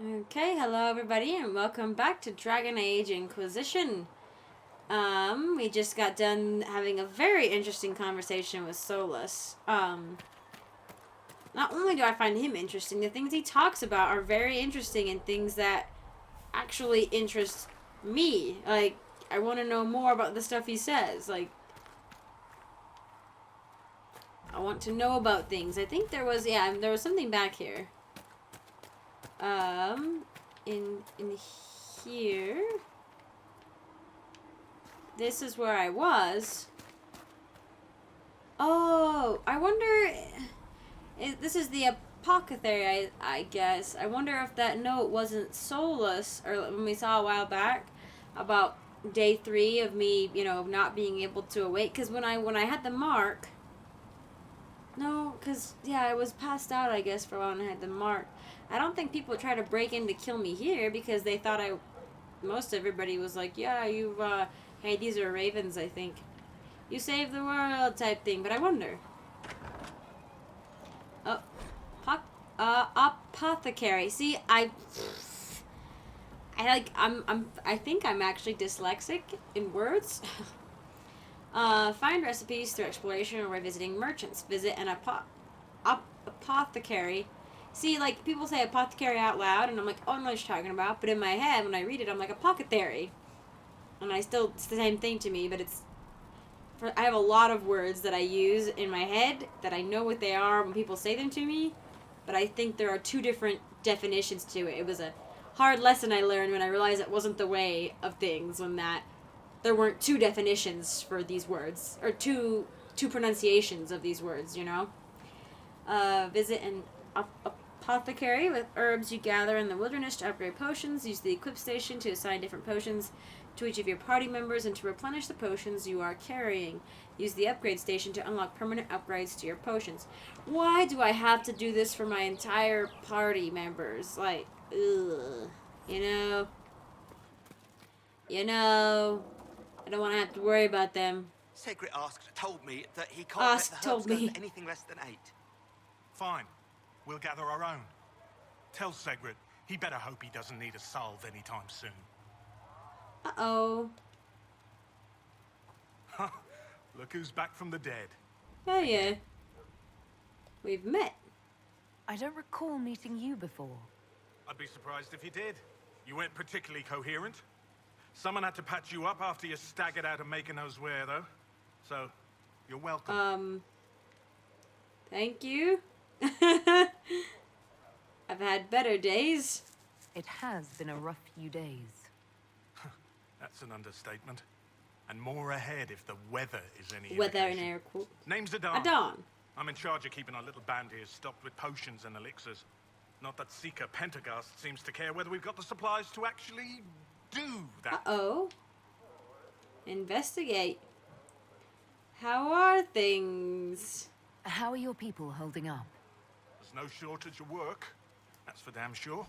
Okay, hello everybody, and welcome back to Dragon Age Inquisition. We just got done having a very interesting conversation with Solus. Not only do I find him interesting, the things he talks about are very interesting and things that actually interest me. Like, I want to know more about the stuff he says. Like, I want to know about things. I think there was something back here. In here. This is where I was. Oh, I wonder. This is the apothecary, I guess. I wonder if that note wasn't Solus, or when we saw a while back about day 3 of me, not being able to awake. Because when I had the mark. No, because, yeah, I was passed out, I guess, for a while and I had the mark. I don't think people try to break in to kill me here because they thought most everybody was like, yeah, hey, these are ravens, I think. You saved the world type thing, but I wonder. Oh, apothecary. See, I think I'm actually dyslexic in words. Find recipes through exploration or by visiting merchants. Visit an apothecary. See, like, people say apothecary out loud, and I'm like, oh, I know what you're talking about. But in my head, when I read it, I'm like, apothecary. And it's the same thing to me, but I have a lot of words that I use in my head that I know what they are when people say them to me, but I think there are two different definitions to it. It was a hard lesson I learned when I realized it wasn't the way of things, when that there weren't two definitions for these words, or two pronunciations of these words, Visit an apothecary with herbs you gather in the wilderness to upgrade potions. Use the equip station to assign different potions to each of your party members and to replenish the potions you are carrying. Use the upgrade station to unlock permanent upgrades to your potions. Why do I have to do this for my entire party members? Like, ugh. I don't want to have to worry about them. Segret told me that he can't let the herbs go for anything less than 8. Fine. We'll gather our own. Tell Segret he better hope he doesn't need a salve anytime soon. Uh-oh. Look who's back from the dead. Oh, yeah. We've met. I don't recall meeting you before. I'd be surprised if you did. You weren't particularly coherent. Someone had to patch you up after you staggered out of Mykonos Ware, though. So, you're welcome. Thank you. I've had better days. It has been a rough few days. That's an understatement. And more ahead if the weather is any Weather in indication. air quote. Name's Adon. Adon. I'm in charge of keeping our little band here stocked with potions and elixirs. Not that Seeker Pentagast seems to care whether we've got the supplies to actually do that. Uh-oh. Investigate. How are things? How are your people holding up? There's no shortage of work. That's for damn sure.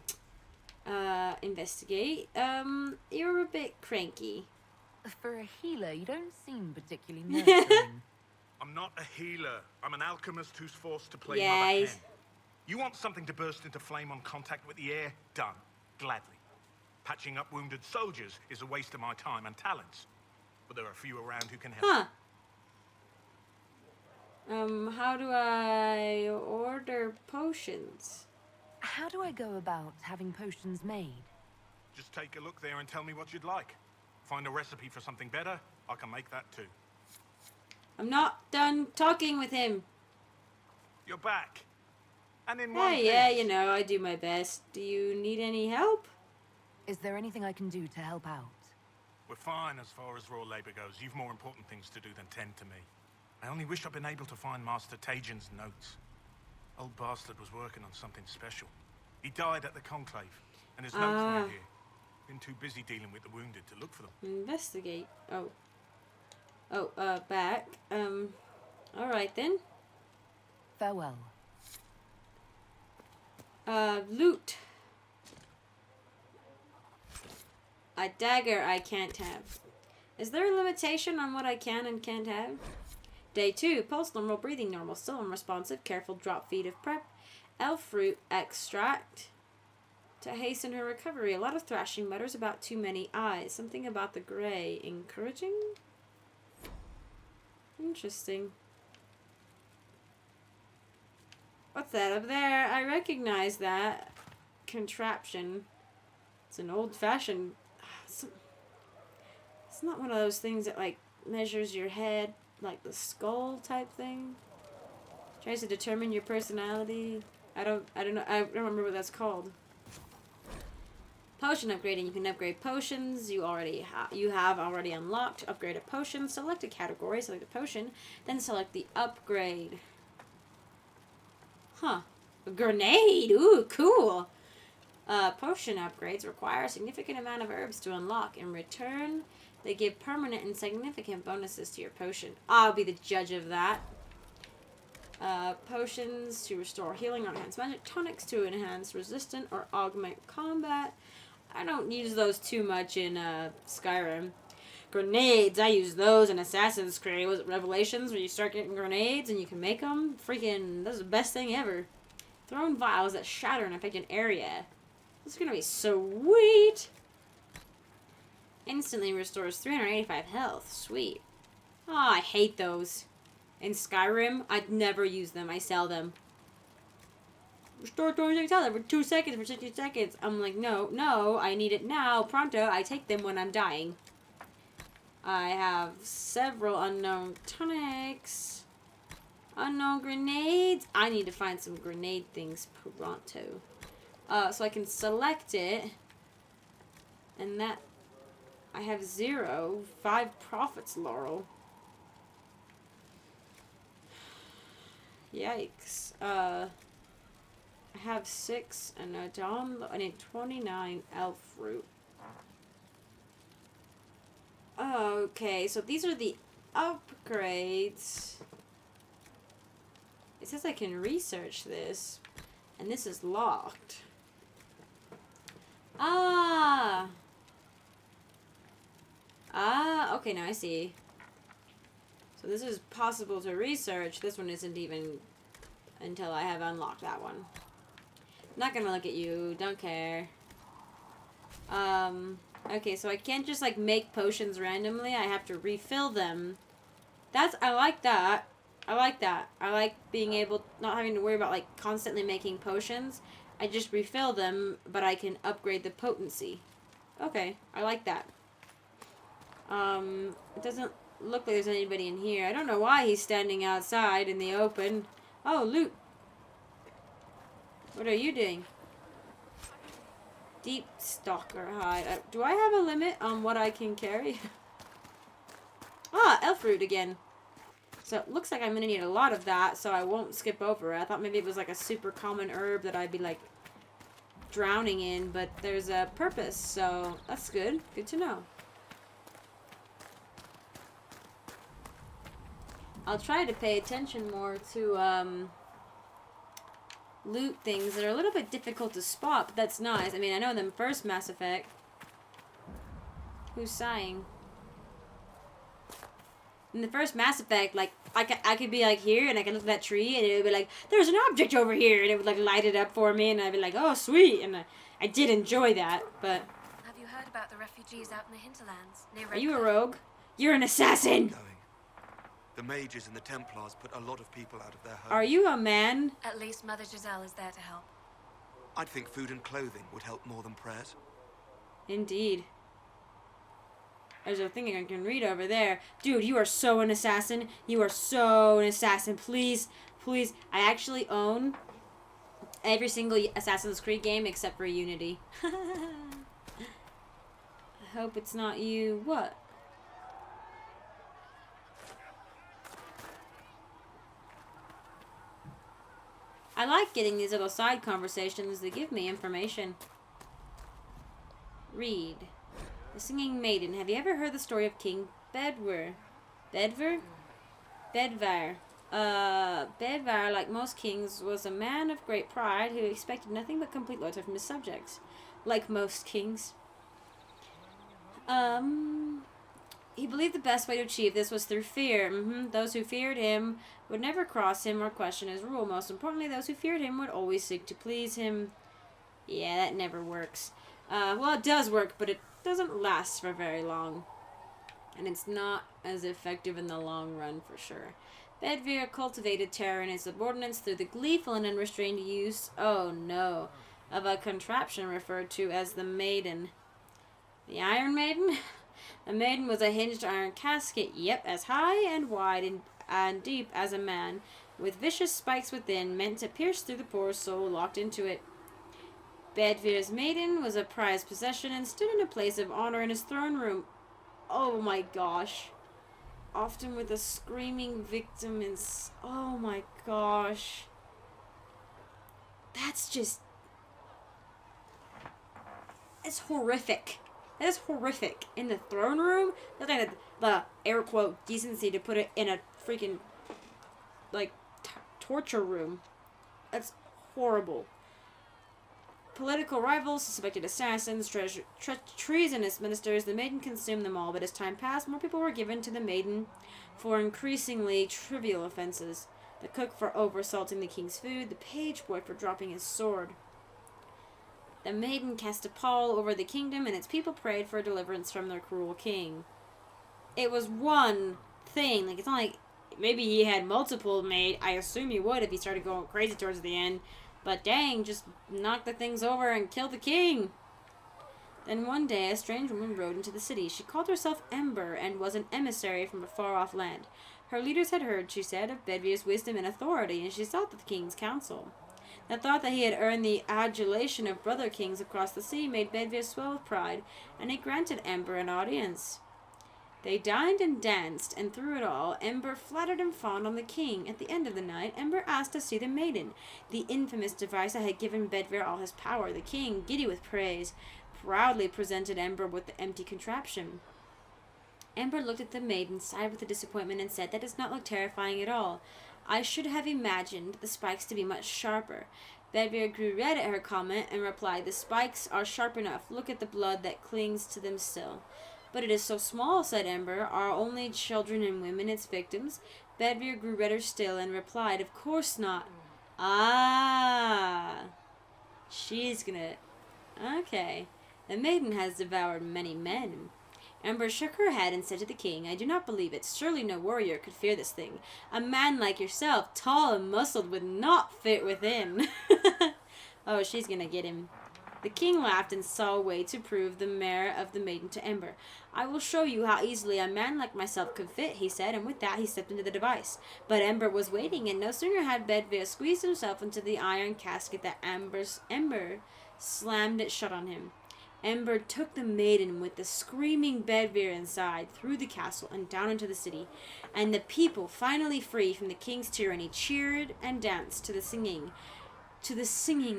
Investigate. You're a bit cranky. For a healer, you don't seem particularly nurturing. I'm not a healer. I'm an alchemist who's forced to play Yeah, Mother Hen. You want something to burst into flame on contact with the air? Done. Gladly. Patching up wounded soldiers is a waste of my time and talents. But there are a few around who can help. Huh. How do I order potions? How do I go about having potions made? Just take a look there and tell me what you'd like. Find a recipe for something better, I can make that too. I'm not done talking with him. You're back. And in one piece. Yeah, I do my best. Do you need any help? Is there anything I can do to help out? We're fine as far as raw labor goes. You've more important things to do than tend to me. I only wish I'd been able to find Master Tajan's notes. Old bastard was working on something special. He died at the Conclave, and his notes aren't here. Been too busy dealing with the wounded to look for them. Investigate. Back. Alright then. Farewell. Loot. A dagger I can't have. Is there a limitation on what I can and can't have? Day 2. Pulse normal, breathing normal, still unresponsive, careful drop feed of prep, elf fruit extract, To hasten her recovery. A lot of thrashing mutters about too many eyes. Something about the gray. Encouraging? Interesting. What's that up there? I recognize that contraption. It's an old-fashioned... It's not one of those things that, like, measures your head, like the skull type thing. Tries to determine your personality. I don't know. I don't remember what that's called. Potion upgrading. You can upgrade potions you have already unlocked. Upgrade a potion. Select a category. Select a potion. Then select the upgrade. Huh. A grenade. Ooh, cool. Potion upgrades require a significant amount of herbs to unlock. In return, they give permanent and significant bonuses to your potion. I'll be the judge of that. Potions to restore healing or enhance magic. Tonics to enhance resistance or augment combat. I don't use those too much in Skyrim. Grenades, I use those in Assassin's Creed. Was it Revelations where you start getting grenades and you can make them? Freaking, that's the best thing ever. Thrown vials that shatter and affect an area. This is gonna be sweet. Instantly restores 385 health. Sweet. Oh, I hate those. In Skyrim, I'd never use them. I sell them. Restore 26 health every 2 seconds for 60 seconds. I'm like, no, I need it now. Pronto, I take them when I'm dying. I have several unknown tonics. Unknown grenades. I need to find some grenade things pronto. So I can select it. And that... I have 5 profits, Laurel. Yikes. I have 6 and a Dom. I need 29 elf fruit. Okay, so these are the upgrades. It says I can research this, and this is locked. Okay, now I see. So this is possible to research. This one isn't even until I have unlocked that one. Not gonna look at you. Don't care. Okay, so I can't just, like, make potions randomly. I have to refill them. I like that. I like that. I like being able, not having to worry about, like, constantly making potions. I just refill them, but I can upgrade the potency. Okay, I like that. It doesn't look like there's anybody in here. I don't know why he's standing outside in the open. Oh, loot. What are you doing? Deep stalker hide. Do I have a limit on what I can carry? Elf root again. So it looks like I'm gonna need a lot of that, so I won't skip over it. I thought maybe it was like a super common herb that I'd be like drowning in, but there's a purpose, so that's good. Good to know. I'll try to pay attention more to loot things that are a little bit difficult to spot, but that's nice. I mean, I know in the first Mass Effect. Who's sighing? In the first Mass Effect, like, I could be, like, here, and I can look at that tree, and it would be like, there's an object over here, and it would, like, light it up for me, and I'd be like, oh, sweet, and I did enjoy that, but... Have you heard about the refugees out in the hinterlands? Near Are you a rogue? You're an assassin! Going. The mages and the Templars put a lot of people out of their homes. Are you a man? At least Mother Giselle is there to help. I'd think food and clothing would help more than prayers. Indeed. There's a thing I can read over there. Dude, you are so an assassin. You are so an assassin. Please, please. I actually own every single Assassin's Creed game except for Unity. I hope it's not you. What? I like getting these little side conversations that give me information. Read. The Singing Maiden. Have you ever heard the story of King Bedwyr? Bedwyr? Bedwyr. Bedwyr, like most kings, was a man of great pride who expected nothing but complete loyalty from his subjects. Like most kings. He believed the best way to achieve this was through fear. Those who feared him would never cross him or question his rule. Most importantly, those who feared him would always seek to please him. Yeah, that never works. Well, it does work, but it doesn't last for very long. And it's not as effective in the long run, for sure. Bedivere cultivated terror in his subordinates through the gleeful and unrestrained use, oh no, of a contraption referred to as the maiden. The Iron Maiden? The maiden was a hinged iron casket, yep, as high and wide and deep as a man, with vicious spikes within, meant to pierce through the poor soul locked into it. Bedvere's maiden was a prized possession and stood in a place of honor in his throne room. Oh my gosh. Often with a screaming victim and... Oh my gosh. That's just... It's horrific. That is horrific. In the throne room? That's like the air quote decency to put it in a freaking... like, torture room. That's horrible. Political rivals, suspected assassins, treasonous ministers, the maiden consumed them all, but as time passed, more people were given to the maiden for increasingly trivial offenses. The cook for oversalting the king's food, the page boy for dropping his sword. The maiden cast a pall over the kingdom, and its people prayed for deliverance from their cruel king. It was one thing, like, it's not like maybe he had multiple made. I assume he would if he started going crazy towards the end. But dang, just knock the things over and kill the king. Then one day a strange woman rode into the city. She called herself Ember and was an emissary from a far-off land. Her leaders had heard, she said, of Bedvere's wisdom and authority, and she sought the king's counsel. The thought that he had earned the adulation of brother kings across the sea made Bedvere swell with pride, and he granted Ember an audience. They dined and danced, and through it all, Ember flattered and fawned on the king. At the end of the night, Ember asked to see the maiden, the infamous device that had given Bedvere all his power. The king, giddy with praise, proudly presented Ember with the empty contraption. Ember looked at the maiden, sighed with disappointment, and said, "That does not look terrifying at all. I should have imagined the spikes to be much sharper." Bedvere grew red at her comment and replied, "The spikes are sharp enough. Look at the blood that clings to them still." "But it is so small," said Ember. "Are only children and women its victims?" Bedvere grew redder still and replied, "Of course not." Ah. She's gonna... Okay. The maiden has devoured many men. Ember shook her head and said to the king, "I do not believe it. Surely no warrior could fear this thing. A man like yourself, tall and muscled, would not fit within." Oh, she's gonna get him. The king laughed and saw a way to prove the merit of the maiden to Ember. "I will show you how easily a man like myself could fit," he said, and with that he stepped into the device. But Ember was waiting, and no sooner had Bedvere squeezed himself into the iron casket than Ember slammed it shut on him. Ember took the maiden with the screaming Bedvere inside, through the castle and down into the city, and the people, finally free from the king's tyranny, cheered and danced to the singing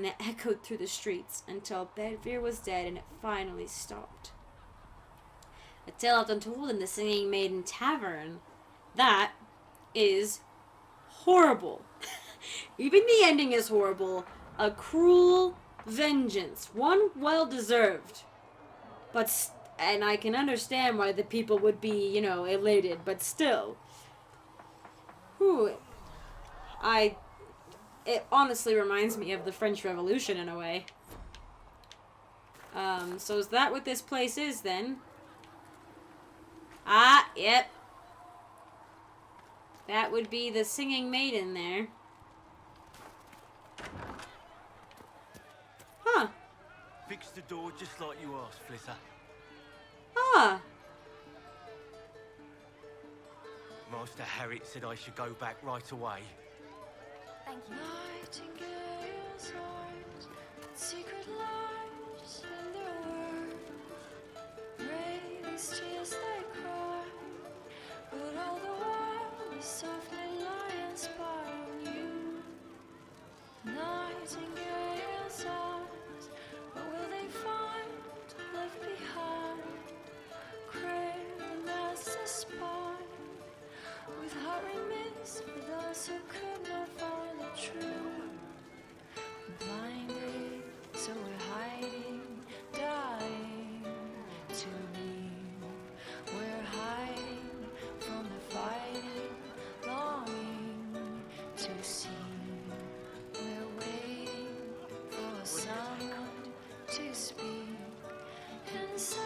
that echoed through the streets until Bedvere was dead and it finally stopped. A tale often told in the Singing Maiden Tavern. That is horrible. Even the ending is horrible. A cruel vengeance. One well-deserved. And I can understand why the people would be, elated, but still. It honestly reminds me of the French Revolution in a way. So is that what this place is then? Ah, yep. That would be the Singing Maiden there. Huh. Fix the door just like you asked, Flitter. Ah. Master Harriet said I should go back right away. Thank you. Nightingale's heart, secret lives in their word. Raise tears they cry, but all the while they softly lie and spy on you. Nightingale's eyes, what will they find left behind? Craving as a spy, with heart remiss for those who could not find the truth. Blinded, so we're to speak and set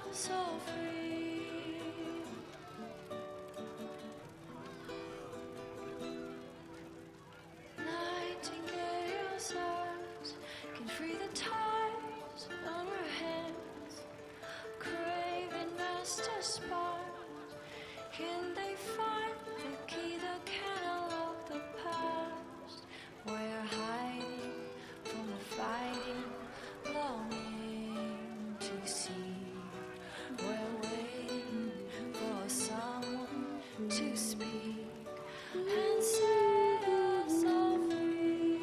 us all free. Nightingale's arms can free the ties on her hands. Craving master spark, can they find the key that can unlock the past? We're hiding from the fighting, longing to see. We're waiting for someone to speak and set us all free.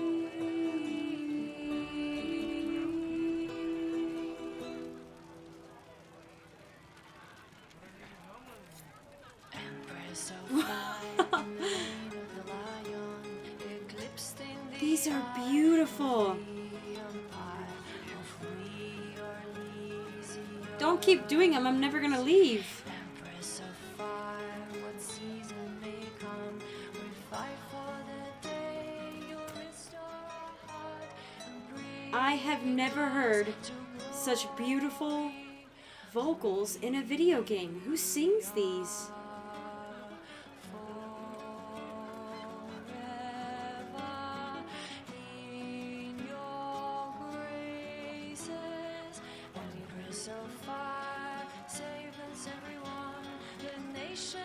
Empress of fire, reign of the lion, eclipsed in the These are beautiful. Don't keep doing them. I'm never gonna leave. Empress of fire, what season may come, we fight for the day you restore our heart and breathe. I have never heard such beautiful vocals in a video game. Who sings these? In your graces, Empress of fire, save us everyone. The nation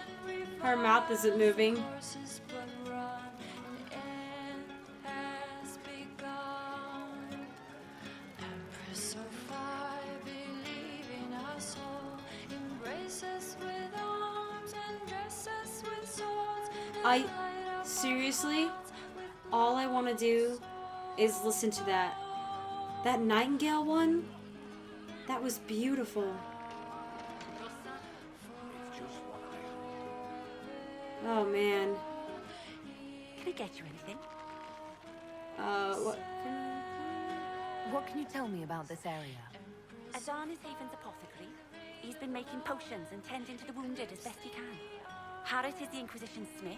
Her mouth isn't moving. reverses but run, the end has begun. Empress of fire, believe in us all. Embrace us with arms and dress us with swords. Seriously, all I want to do is listen to that. That Nightingale one, that was beautiful. Oh man. Can I get you anything? What? What can you tell me about this area? Azan is Haven's apothecary. He's been making potions and tending to the wounded as best he can. Harrit is the Inquisition smith.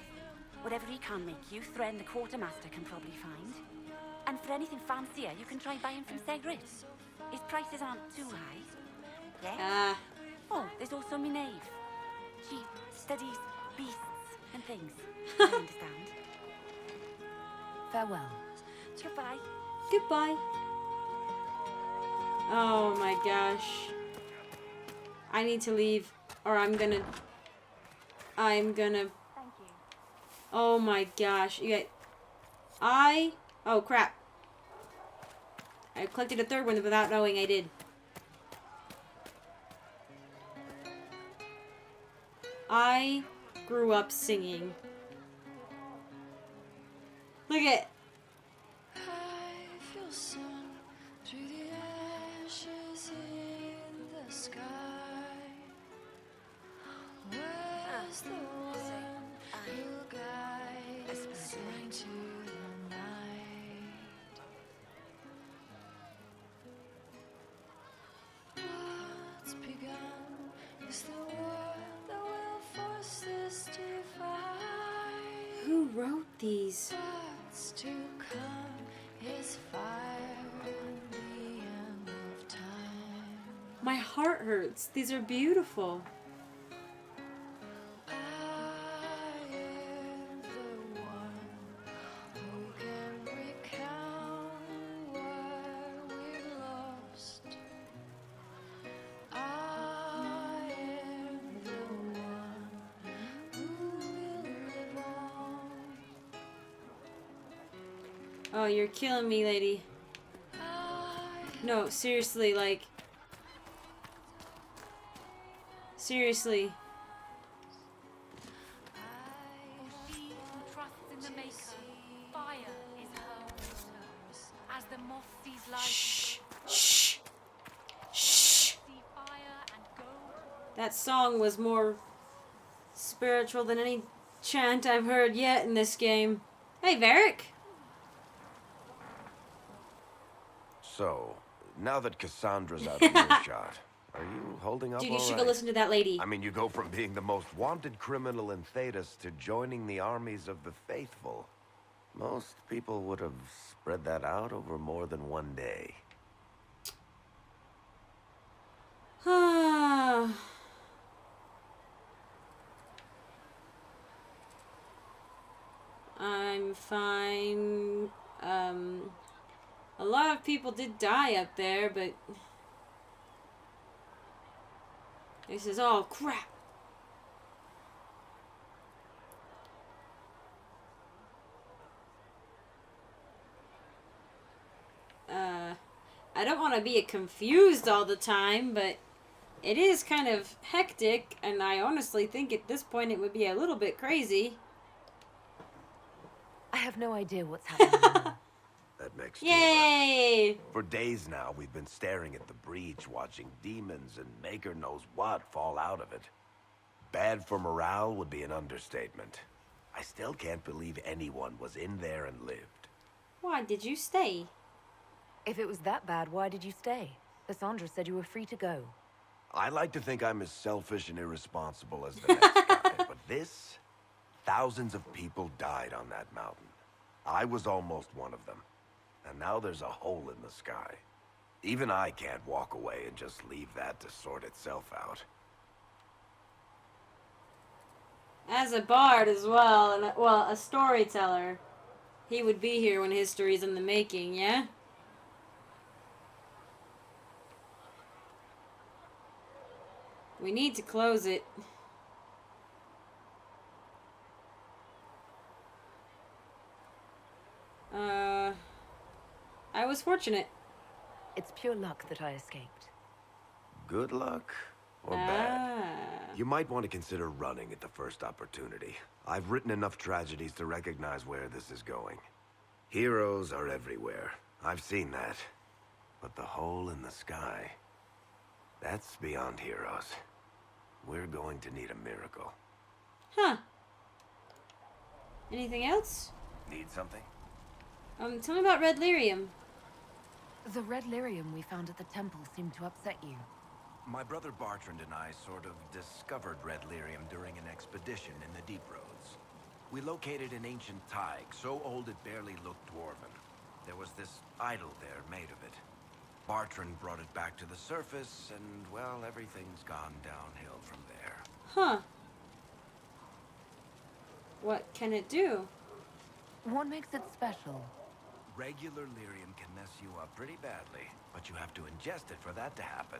Whatever he can make you, Thren the quartermaster can probably find. And for anything fancier, you can try buying from Segrid. His prices aren't too high. Yeah? Oh, there's also Minave. She studies beasts and things. I understand. Farewell. Goodbye. Goodbye. Oh my gosh. I need to leave, or I'm gonna. Thank you. Oh my gosh. You get. Oh crap. I collected a third one without knowing I did. I grew up singing. Look at. I feel sun through the ashes in the sky. Where's the one who'll guide us into the night? What's begun is the word that will force this divide. Who wrote these? What's to come is fire and the end of time. My heart hurts. These are beautiful. I am the one who can recount what we've lost. I am the one who will live on. Oh, you're killing me, lady. No, seriously, like. Seriously. She who trusts in the Maker, fire is her water. As the moth sees light, Shh. Shh. Shh. see fire and go. That song was more spiritual than any chant I've heard yet in this game. Hey, Varric. So, now that Cassandra's out of earshot, are you holding up Dude, you all should go right? listen to that lady. I mean, you go from being the most wanted criminal in Thedas to joining the armies of the faithful. Most people would have spread that out over more than one day. fine. A lot of people did die up there, but he says, "Oh crap." I don't want to be confused all the time, but it is kind of hectic, and I honestly think at this point it would be a little bit crazy. I have no idea what's happening now. That makes two of us. Yay! For days now, we've been staring at the breach, watching demons and maker knows what fall out of it. Bad for morale would be an understatement. I still can't believe anyone was in there and lived. Why did you stay? If it was that bad, why did you stay? Cassandra said you were free to go. I like to think I'm as selfish and irresponsible as the next guy, but this... Thousands of people died on that mountain. I was almost one of them. And now there's a hole in the sky. Even I can't walk away and just leave that to sort itself out. As a bard as well, and well, a storyteller, he would be here when history's in the making, yeah? We need to close it. I was fortunate. It's pure luck that I escaped. Good luck or bad? You might want to consider running at the first opportunity. I've written enough tragedies to recognize where this is going. Heroes are everywhere. I've seen that. But the hole in the sky, that's beyond heroes. We're going to need a miracle. Huh. Anything else? Need something? Tell me about red lyrium. The red lyrium we found at the temple seemed to upset you. My brother Bartrand and I sort of discovered red lyrium during an expedition in the deep roads. We located an ancient thaig, so old it barely looked dwarven. There was this idol there made of it. Bartrand brought it back to the surface, and, well, everything's gone downhill from there. Huh. What can it do? What makes it special? Regular lyrium can mess you up pretty badly, but you have to ingest it for that to happen.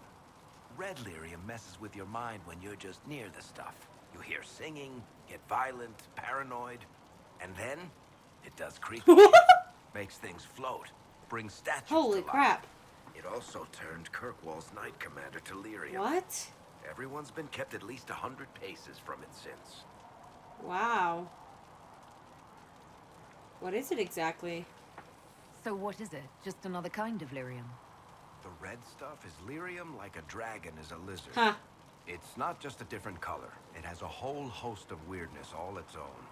Red lyrium messes with your mind when you're just near the stuff. You hear singing, get violent, paranoid, and then it does creepy shit. Makes things float, brings statues Holy to life. crap. It also turned Kirkwall's Knight Commander to lyrium. What? Everyone's been kept at least 100 paces from it since. Wow. What is it exactly? So what is it? Just another kind of lyrium? The red stuff is lyrium like a dragon is a lizard. Huh. It's not just a different color. It has a whole host of weirdness all its own.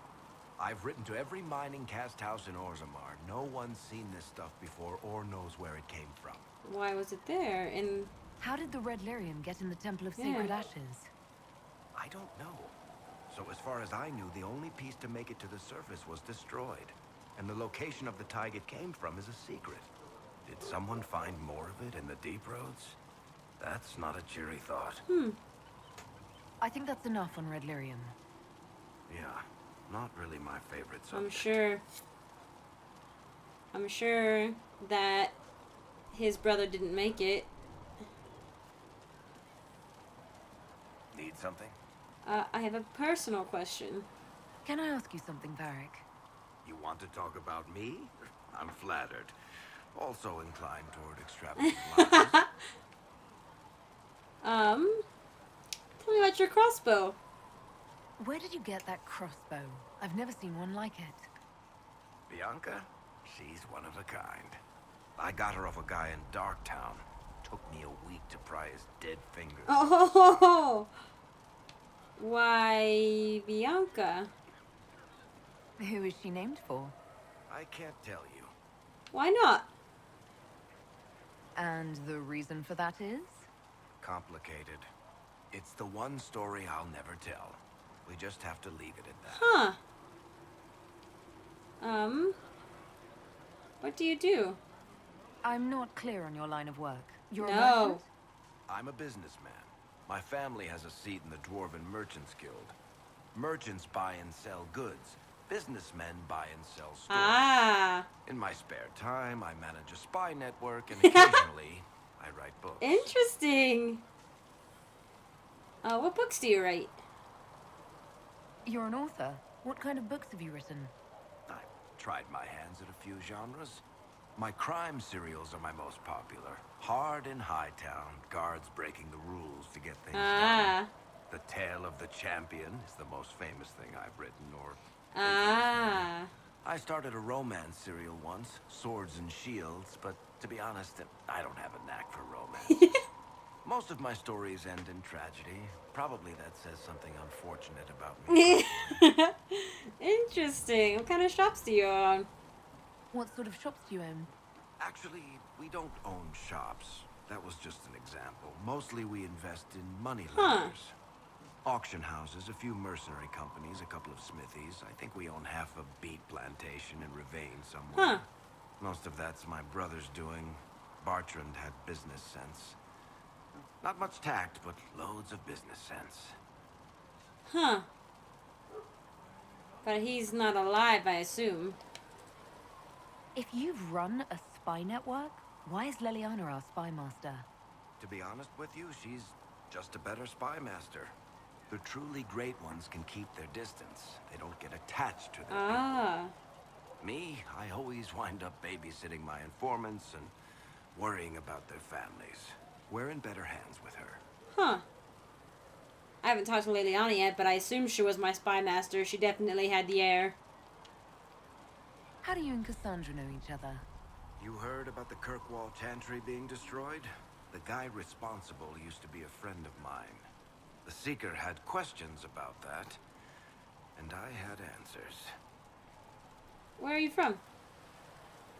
I've written to every mining cast house in Orzammar. No one's seen this stuff before or knows where it came from. Why was it there? And How did the red lyrium get in the Temple of Sacred Ashes? I don't know. So as far as I knew, the only piece to make it to the surface was destroyed. And the location of the thaig it came from is a secret. Did someone find more of it in the deep roads? That's not a cheery thought. I think that's enough on red lyrium. Yeah, not really my favorite subject. I'm sure that his brother didn't make it. Need something? I have a personal question. Can I ask you something, Varric? You want to talk about me? I'm flattered. Also inclined toward extravagant lies. Tell me about your crossbow. Where did you get that crossbow? I've never seen one like it. Bianca? She's one of a kind. I got her off a guy in Darktown. Took me a week to pry his dead fingers. Oh, why Bianca? Who is she named for? I can't tell you. Why not? And the reason for that is? Complicated. It's the one story I'll never tell. We just have to leave it at that. Huh. What do you do? I'm not clear on your line of work. You're a No. merchant? I'm a businessman. My family has a seat in the Dwarven Merchants Guild. Merchants buy and sell goods, Businessmen buy and sell stores. Ah. In my spare time, I manage a spy network, and occasionally, I write books. Interesting. What books do you write? You're an author. What kind of books have you written? I've tried my hands at a few genres. My crime serials are my most popular. Hard in Hightown, guards breaking the rules to get things done. The Tale of the Champion is the most famous thing I've written, or... I started a romance serial once, Swords and Shields, but to be honest, I don't have a knack for romance. Most of my stories end in tragedy. Probably that says something unfortunate about me. Interesting. What kind of shops do you own? What sort of shops do you own? Actually, we don't own shops. That was just an example. Mostly we invest in money lenders. Auction houses, a few mercenary companies, a couple of smithies. I think we own half a beet plantation in Ravane somewhere. Most of that's my brother's doing. Bartrand had business sense. Not much tact, but loads of business sense. But he's not alive, I assume. If you've run a spy network, why is Leliana our spy master? To be honest with you, she's just a better spy master. The truly great ones can keep their distance. They don't get attached to their people. Me, I always wind up babysitting my informants and worrying about their families. We're in better hands with her. I haven't talked to Leliana yet, but I assume she was my spy master. She definitely had the air. How do you and Cassandra know each other? You heard about the Kirkwall Chantry being destroyed? The guy responsible used to be a friend of mine. The Seeker had questions about that, and I had answers. Where are you from?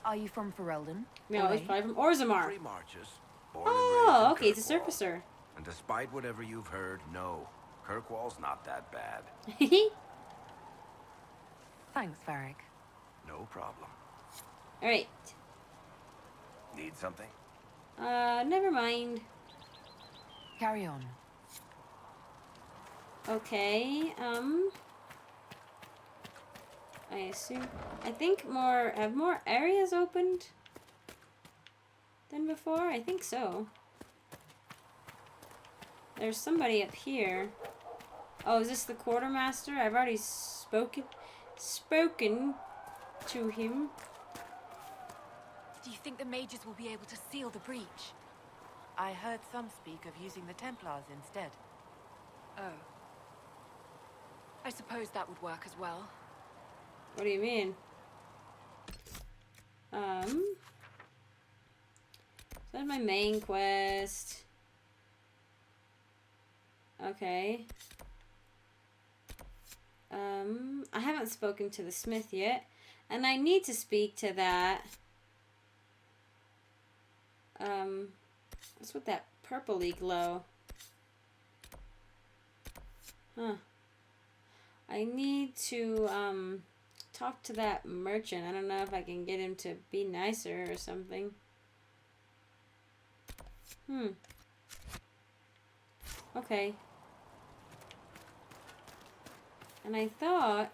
Are you from Ferelden? No, he's probably from Orzammar. Free Marches. Oh, okay, it's a surfacer. And despite whatever you've heard, no, Kirkwall's not that bad. Thanks, Varric. No problem. Alright. Need something? Never mind. Carry on. Okay, I assume... I think have more areas opened than before? I think so. There's somebody up here. Oh, is this the quartermaster? I've already spoken to him. Do you think the mages will be able to seal the breach? I heard some speak of using the Templars instead. Oh. I suppose that would work as well. What do you mean? So that's my main quest. Okay. I haven't spoken to the smith yet, and I need to speak to that. What's with that purpley glow? I need to talk to that merchant. I don't know if I can get him to be nicer or something. Okay. And I thought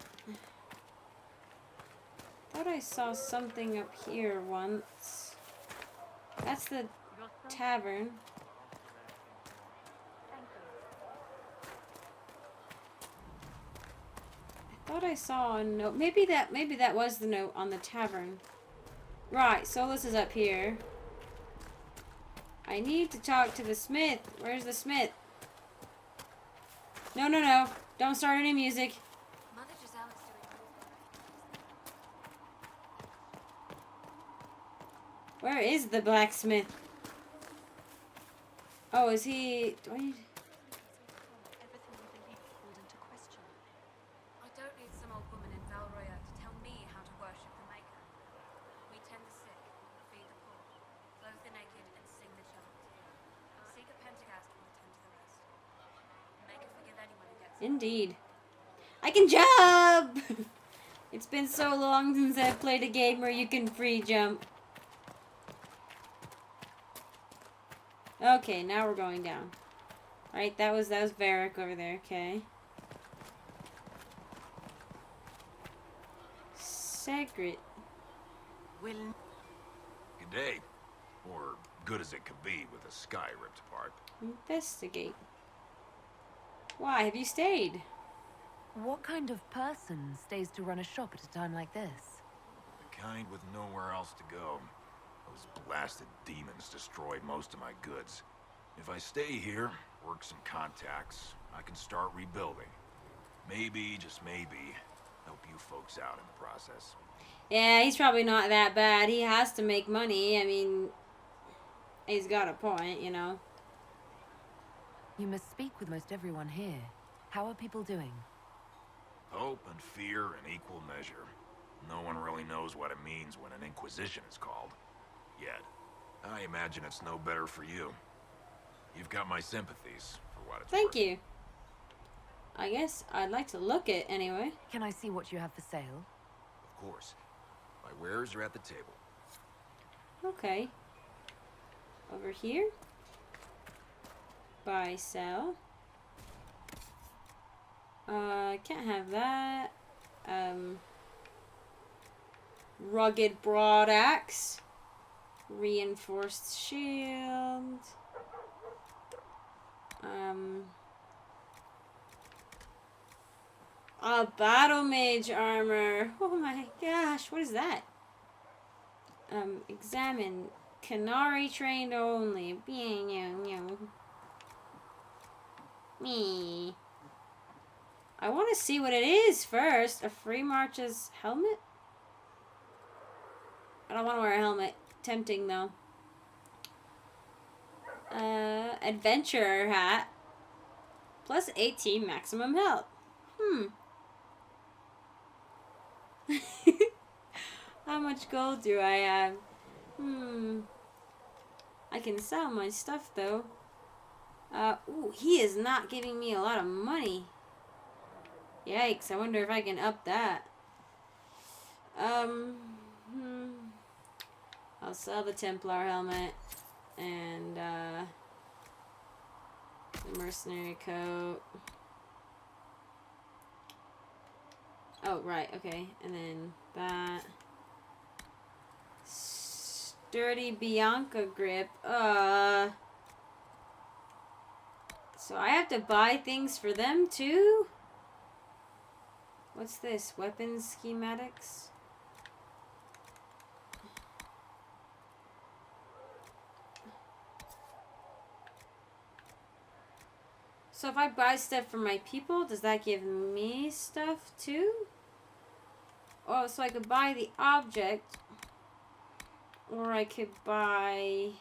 I saw something up here once. That's the tavern. I thought I saw a note. Maybe that was the note on the tavern. Right, Solus is up here. I need to talk to the smith. Where's the smith? No, no, no. Don't start any music. Where is the blacksmith? Oh, is he... Do I need... I don't need some old woman in Valroya to tell me how to worship the Maker. We tend the sick, feed the poor, clothe the naked, and sing the chants. Seek a Pentagast will attend to the rest. Maker forgive anyone who gets... Indeed. I can jump! It's been so long since I've played a game where you can free jump. Okay, now we're going down. Right, that was Varric over there, okay. Secret. Will... Good day. Or good as it could be with the sky ripped apart. Investigate. Why have you stayed? What kind of person stays to run a shop at a time like this? The kind with nowhere else to go. Those blasted demons destroyed most of my goods. If I stay here, work some contacts, I can start rebuilding. Maybe, just maybe, help you folks out in the process. Yeah, he's probably not that bad. He has to make money. I mean, he's got a point, you know. You must speak with most everyone here. How are people doing? Hope and fear in equal measure. No one really knows what it means when an Inquisition is called. Yet. I imagine it's no better for you. You've got my sympathies, for what it's worth. Thank you. I guess I'd like to look at anyway. Can I see what you have for sale? Of course. My wares are at the table. Okay. Over here. Buy, sell. Can't have that. Rugged broadaxe. Reinforced shield. Battle mage armor. Oh my gosh, what is that? Examine. Canary trained only. Me. I want to see what it is first. A free marches helmet? I don't want to wear a helmet. Tempting though. Adventurer hat. Plus 18 maximum health. How much gold do I have? I can sell my stuff though. Ooh, he is not giving me a lot of money. Yikes, I wonder if I can up that. I'll sell the Templar helmet and the mercenary coat. Oh, right, okay. And then that. Sturdy Bianca grip. So I have to buy things for them too? What's this? Weapons schematics? So if I buy stuff for my people, does that give me stuff too? Oh, so I could buy the object, or I could buy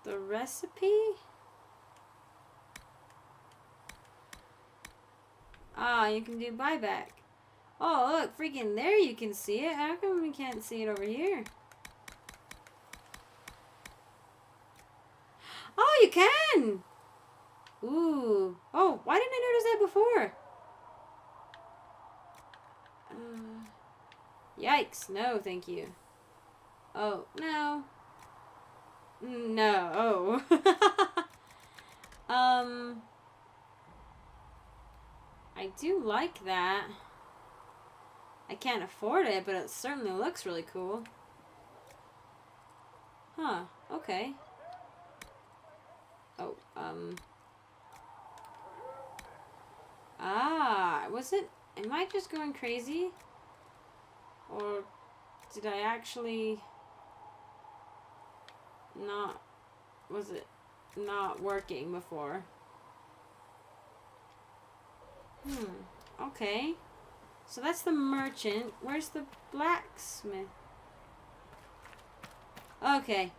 the recipe? Ah, you can do buyback. Oh, look, freaking there you can see it. How come we can't see it over here? Oh, you can! Ooh. Oh, why didn't I notice that before? Yikes. No, thank you. Oh, no. No. Oh. I do like that. I can't afford it, but it certainly looks really cool. Huh. Okay. Oh, was it? Am I just going crazy? Or did I actually not? Was it not working before? Okay. So that's the merchant. Where's the blacksmith? Okay.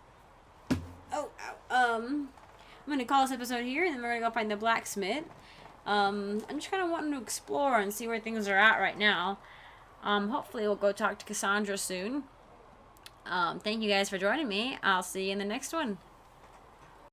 Oh, ow. I'm gonna call this episode here, and then we're gonna go find the blacksmith. I'm just kind of wanting to explore and see where things are at right now. Hopefully we'll go talk to Cassandra soon. Thank you guys for joining me. I'll see you in the next one.